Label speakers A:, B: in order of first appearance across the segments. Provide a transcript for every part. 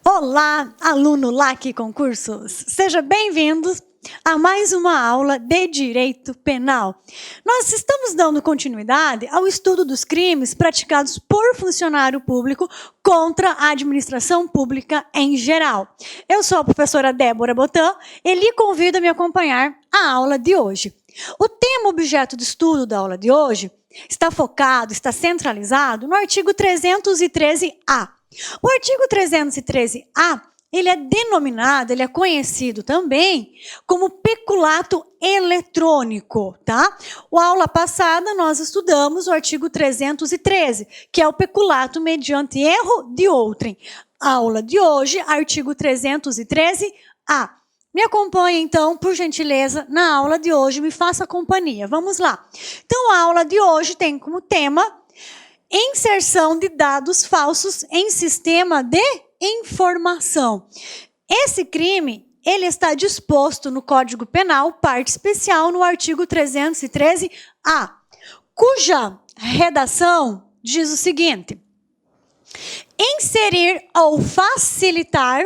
A: Olá, aluno LAC Concursos! Seja bem-vindo a mais uma aula de Direito Penal. Nós estamos dando continuidade ao estudo dos crimes praticados por funcionário público contra a administração pública em geral. Eu sou a professora Débora Botan e lhe convido a me acompanhar a aula de hoje. O tema objeto de estudo da aula de hoje está focado, está centralizado no artigo 313-A. O artigo 313-A, ele é denominado, ele é conhecido também como peculato eletrônico, tá? A aula passada nós estudamos o artigo 313, que é o peculato mediante erro de outrem. A aula de hoje, artigo 313-A. Me acompanhe, então, por gentileza, na aula de hoje, me faça companhia. Vamos lá. Então, a aula de hoje tem como tema inserção de dados falsos em sistema de informação. Esse crime, ele está disposto no Código Penal, parte especial, no artigo 313-A, cuja redação diz o seguinte: inserir ou facilitar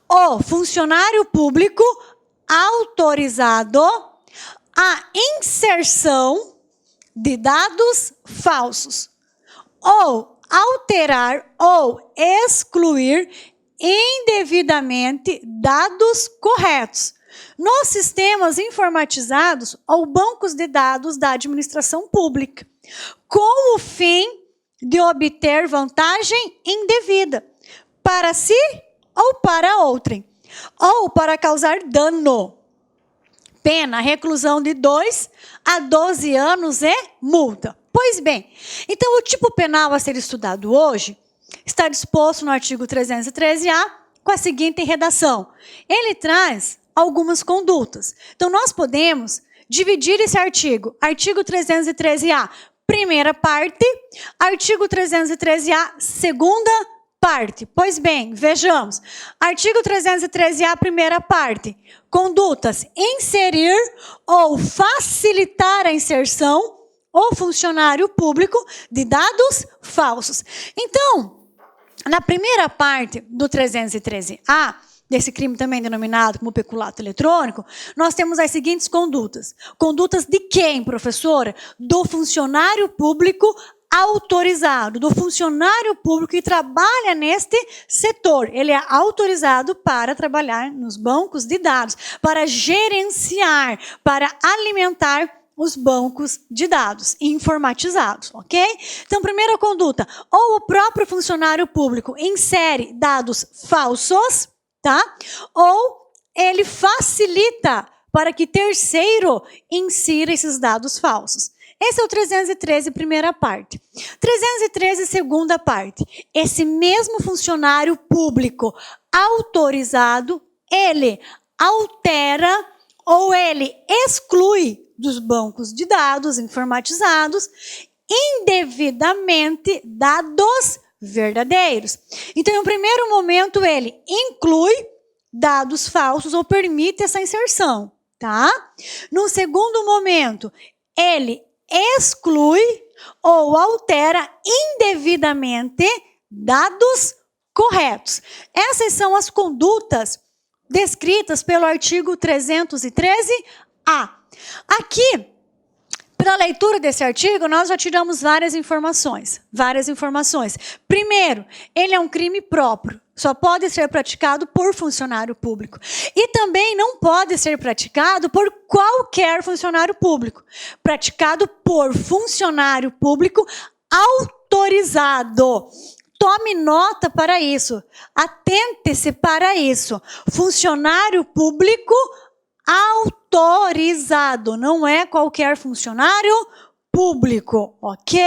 A: o funcionário público autorizado a inserção de dados falsos, ou alterar ou excluir indevidamente dados corretos nos sistemas informatizados ou bancos de dados da administração pública, com o fim de obter vantagem indevida para si ou para outrem, ou para causar dano. Pena, reclusão de 2 a 12 anos e multa. Pois bem, então o tipo penal a ser estudado hoje está disposto no artigo 313-A com a seguinte redação. Ele traz algumas condutas. Então nós podemos dividir esse artigo. Artigo 313-A, primeira parte. Artigo 313-A, segunda parte. Pois bem, vejamos. Artigo 313-A, primeira parte. Condutas: inserir ou facilitar a inserção ou funcionário público de dados falsos. Então, na primeira parte do 313-A, desse crime também denominado como peculato eletrônico, nós temos as seguintes condutas. Condutas de quem, professora? Do funcionário público autorizado, do funcionário público que trabalha neste setor. Ele é autorizado para trabalhar nos bancos de dados, para gerenciar, para alimentar os bancos de dados informatizados, ok? Então, primeira conduta, ou o próprio funcionário público insere dados falsos, tá? Ou ele facilita para que terceiro insira esses dados falsos. Esse é o 313, primeira parte. 313, segunda parte. Esse mesmo funcionário público autorizado, ele altera ou ele exclui dos bancos de dados informatizados indevidamente dados verdadeiros. Então, em um primeiro momento, ele inclui dados falsos ou permite essa inserção, tá? No segundo momento, ele exclui ou altera indevidamente dados corretos. Essas são as condutas descritas pelo artigo 313-A. Aqui, pela leitura desse artigo, nós já tiramos várias informações. Primeiro, ele é um crime próprio. Só pode ser praticado por funcionário público. E também não pode ser praticado por qualquer funcionário público. Praticado por funcionário público autorizado. Tome nota para isso. Atente-se para isso. Funcionário público autorizado. Não é qualquer funcionário público, ok?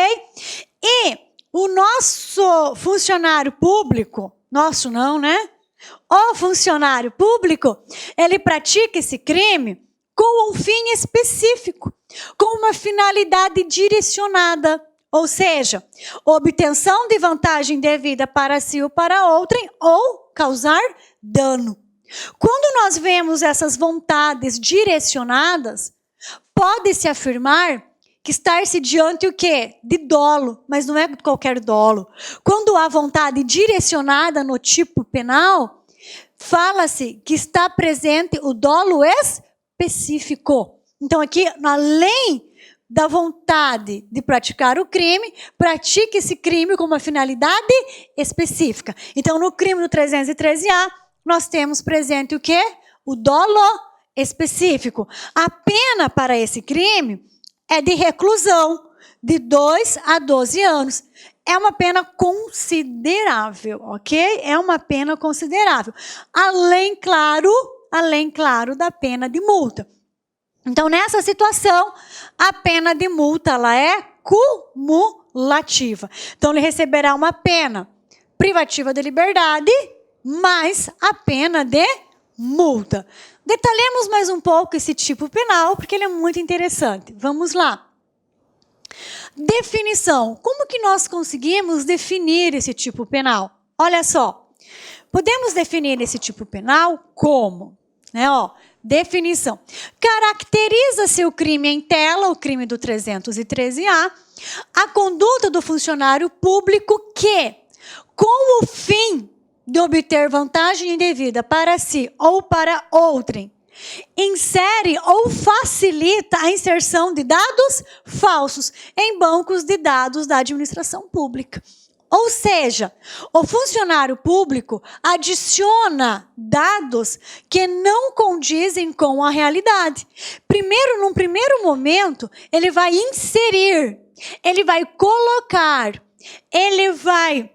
A: E o nosso funcionário público, nosso não, né? O funcionário público, ele pratica esse crime com um fim específico, com uma finalidade direcionada, ou seja, obtenção de vantagem devida para si ou para outrem, ou causar dano. Quando nós vemos essas vontades direcionadas, pode-se afirmar que estar-se diante o quê? De dolo, mas não é qualquer dolo. Quando há vontade direcionada no tipo penal, fala-se que está presente o dolo específico. Então aqui, além da vontade de praticar o crime, pratique esse crime com uma finalidade específica. Então, no crime do 313-A, nós temos presente o quê? O dolo específico. A pena para esse crime é de reclusão, de 2 a 12 anos. É uma pena considerável, ok? É uma pena considerável. Além, claro, da pena de multa. Então, nessa situação, a pena de multa ela é cumulativa. Então, ele receberá uma pena privativa de liberdade, mais a pena de multa. Detalhemos mais um pouco esse tipo penal, porque ele é muito interessante. Vamos lá. Definição. Como que nós conseguimos definir esse tipo penal? Olha só. Podemos definir esse tipo penal como? Definição. Caracteriza-se o crime em tela, o crime do 313-A, a conduta do funcionário público que, com o fim de obter vantagem indevida para si ou para outrem, insere ou facilita a inserção de dados falsos em bancos de dados da administração pública. Ou seja, o funcionário público adiciona dados que não condizem com a realidade. Num primeiro momento, ele vai inserir, ele vai colocar, ele vai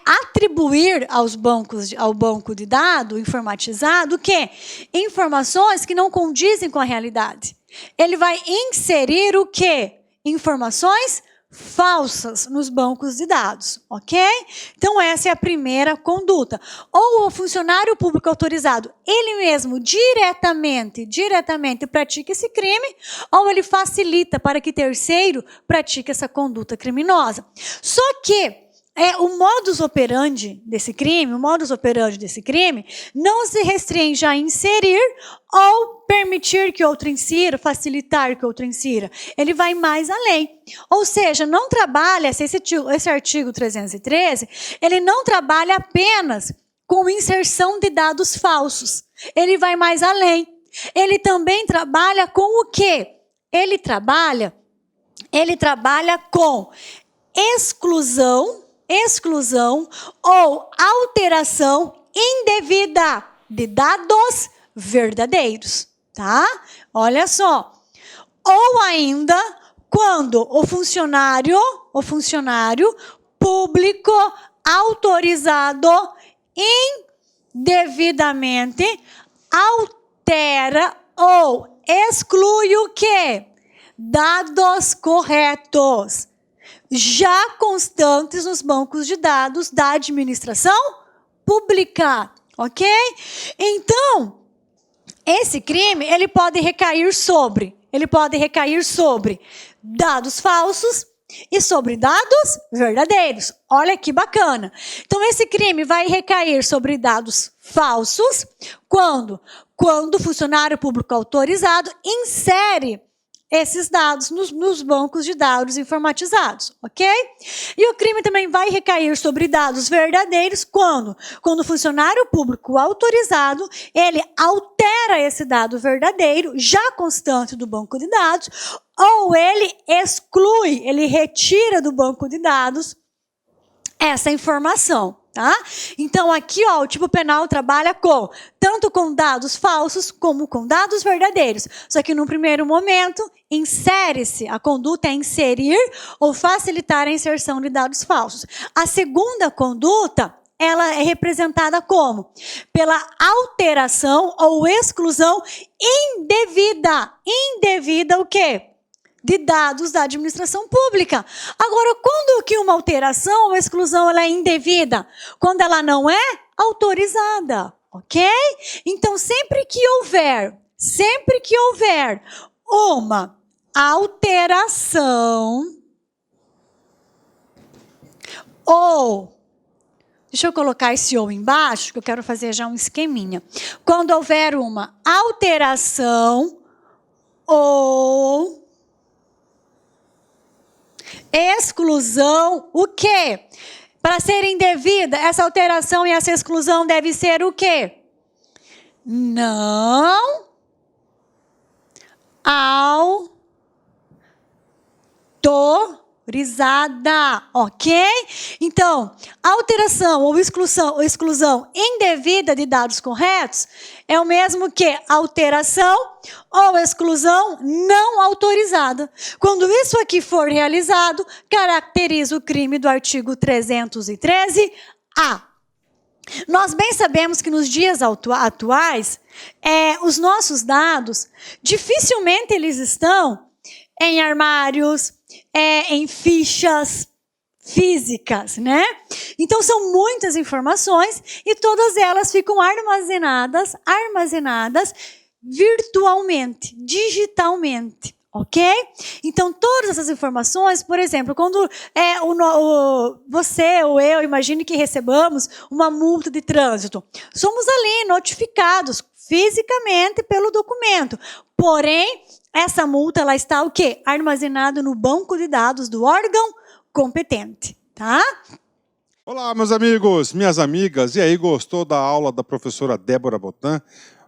A: atribuir ao banco de dados informatizado o quê? Informações que não condizem com a realidade. Ele vai inserir o quê? Informações falsas nos bancos de dados, ok? Então, essa é a primeira conduta. Ou o funcionário público autorizado, ele mesmo diretamente pratica esse crime, ou ele facilita para que terceiro pratique essa conduta criminosa. Só que o modus operandi desse crime não se restringe a inserir ou permitir que outro insira, facilitar que outro insira. Ele vai mais além. Ou seja, não trabalha, esse artigo 313, ele não trabalha apenas com inserção de dados falsos. Ele vai mais além. Ele também trabalha com o quê? Ele trabalha com exclusão ou alteração indevida de dados verdadeiros, tá? Olha só. Ou ainda, quando o funcionário público autorizado indevidamente altera ou exclui o quê? Dados corretos, já constantes nos bancos de dados da administração pública, ok? Então, esse crime, ele pode recair sobre dados falsos e sobre dados verdadeiros. Olha que bacana. Então, esse crime vai recair sobre dados falsos quando o funcionário público autorizado insere esses dados nos bancos de dados informatizados, ok? E o crime também vai recair sobre dados verdadeiros quando o funcionário público autorizado, ele altera esse dado verdadeiro, já constante do banco de dados, ou ele exclui, ele retira do banco de dados essa informação. Tá? Então, aqui, o tipo penal trabalha tanto com dados falsos como com dados verdadeiros. Só que, no primeiro momento, a conduta é inserir ou facilitar a inserção de dados falsos. A segunda conduta, ela é representada como? Pela alteração ou exclusão indevida. Indevida o quê? De dados da administração pública. Agora, quando que uma alteração ou exclusão ela é indevida? Quando ela não é autorizada, ok? Então, sempre que houver uma alteração ou... Deixa eu colocar esse ou embaixo, que eu quero fazer já um esqueminha. Quando houver uma alteração ou Exclusão, o quê? Para ser indevida, essa alteração e essa exclusão deve ser o quê? Não autorizada, ok? Então, alteração ou exclusão indevida de dados corretos é o mesmo que alteração ou exclusão não autorizada. Quando isso aqui for realizado, caracteriza o crime do artigo 313-A. Nós bem sabemos que nos dias atuais, os nossos dados, dificilmente eles estão em armários, em fichas físicas, né? Então, são muitas informações e todas elas ficam armazenadas virtualmente, digitalmente. Ok? Então, todas essas informações, por exemplo, quando você ou eu, imagine que recebamos uma multa de trânsito, somos ali notificados fisicamente pelo documento. Porém, essa multa ela está o quê? Armazenada no banco de dados do órgão competente, tá?
B: Olá, meus amigos, minhas amigas. E aí, gostou da aula da professora Débora Botan?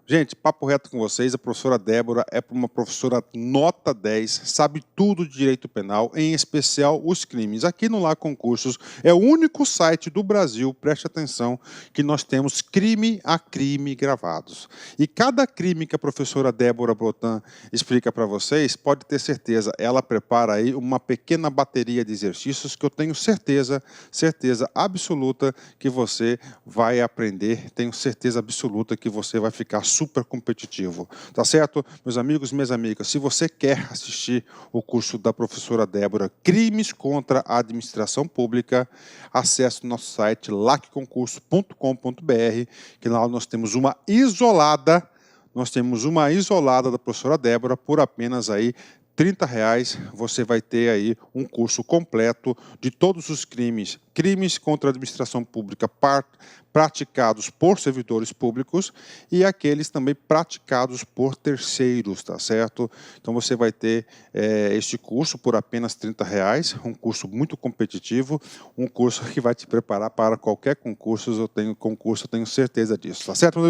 B: Gente, papo reto com vocês, a professora Débora é uma professora nota 10, sabe tudo de direito penal, em especial os crimes. Aqui no Lá Concursos é o único site do Brasil, preste atenção, que nós temos crime a crime gravados. E cada crime que a professora Débora Botan explica para vocês, pode ter certeza, ela prepara aí uma pequena bateria de exercícios que eu tenho certeza absoluta que você vai aprender, tenho certeza absoluta que você vai ficar super competitivo, tá certo? Meus amigos, minhas amigas, se você quer assistir o curso da professora Débora, Crimes contra a Administração Pública, acesse o nosso site lacconcurso.com.br, que lá nós temos uma isolada da professora Débora por apenas aí R$30, você vai ter aí um curso completo de todos os crimes contra a administração pública praticados por servidores públicos e aqueles também praticados por terceiros, tá certo? Então você vai ter este curso por apenas R$30, um curso muito competitivo, um curso que vai te preparar para qualquer concurso, eu tenho certeza disso, tá certo?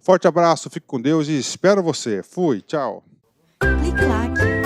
B: Forte abraço, fique com Deus e espero você. Fui, tchau.
A: Clique lá aqui.